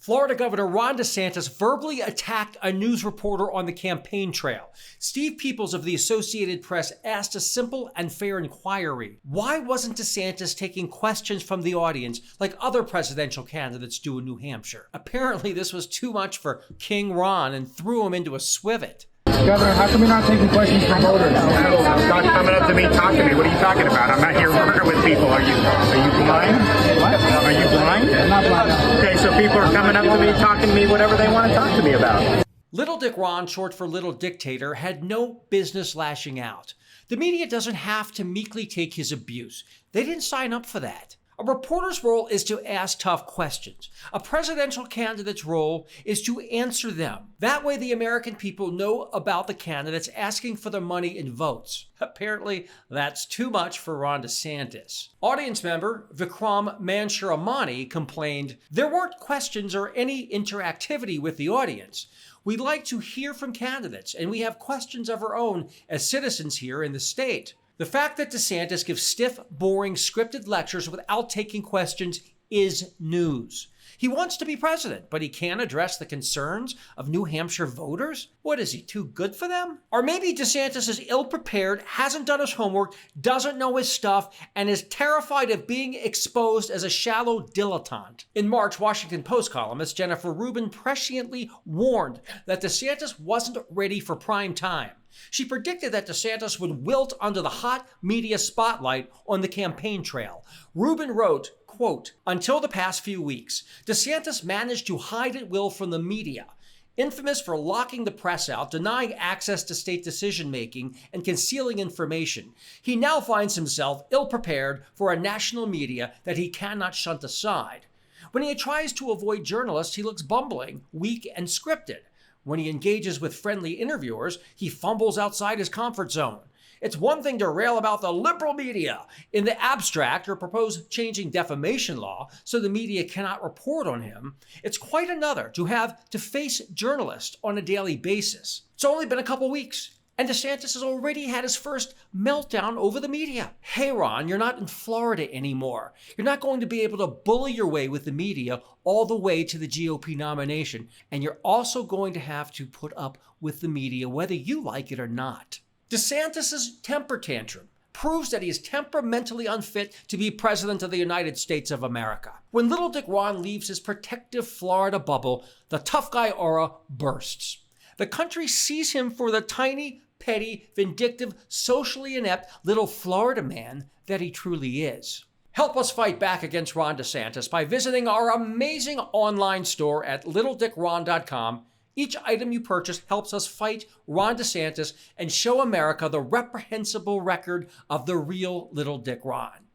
Florida Governor Ron DeSantis verbally attacked a news reporter on the campaign trail. Steve Peoples of the Associated Press asked a simple and fair inquiry. Why wasn't DeSantis taking questions from the audience like other presidential candidates do in New Hampshire? Apparently, this was too much for King Ron and threw him into a swivet. Governor, how come you're not taking questions from voters? Stop coming up to me, talk to me. What are you talking about? I'm not here working with people. Are you blind? What? Are you blind? I'm not blind. Okay, so people are coming up to me, talking to me, whatever they want to talk to me about. Little Dick Ron, short for Little Dictator, had no business lashing out. The media doesn't have to meekly take his abuse. They didn't sign up for that. A reporter's role is to ask tough questions. A presidential candidate's role is to answer them. That way the American people know about the candidates asking for their money and votes. Apparently, that's too much for Ron DeSantis. Audience member Vikram Mansharamani complained, "There weren't questions or any interactivity with the audience. We like to hear from candidates, and we have questions of our own as citizens here in the state." The fact that DeSantis gives stiff, boring, scripted lectures without taking questions is news. He wants to be president, but he can't address the concerns of New Hampshire voters? What, is he too good for them? Or maybe DeSantis is ill-prepared, hasn't done his homework, doesn't know his stuff, and is terrified of being exposed as a shallow dilettante. In March, Washington Post columnist Jennifer Rubin presciently warned that DeSantis wasn't ready for prime time. She predicted that DeSantis would wilt under the hot media spotlight on the campaign trail. Rubin wrote, quote, "Until the past few weeks, DeSantis managed to hide at will from the media. Infamous for locking the press out, denying access to state decision-making, and concealing information, he now finds himself ill-prepared for a national media that he cannot shunt aside. When he tries to avoid journalists, he looks bumbling, weak, and scripted. When he engages with friendly interviewers, he fumbles outside his comfort zone. It's one thing to rail about the liberal media in the abstract or propose changing defamation law so the media cannot report on him. It's quite another to have to face journalists on a daily basis. It's only been a couple weeks, and DeSantis has already had his first meltdown over the media. Hey, Ron, you're not in Florida anymore. You're not going to be able to bully your way with the media all the way to the GOP nomination. And you're also going to have to put up with the media whether you like it or not." DeSantis' temper tantrum proves that he is temperamentally unfit to be president of the United States of America. When Little Dick Ron leaves his protective Florida bubble, the tough guy aura bursts. The country sees him for the tiny, petty, vindictive, socially inept little Florida man that he truly is. Help us fight back against Ron DeSantis by visiting our amazing online store at littleddickron.com. Each item you purchase helps us fight Ron DeSantis and show America the reprehensible record of the real Little Dick Ron.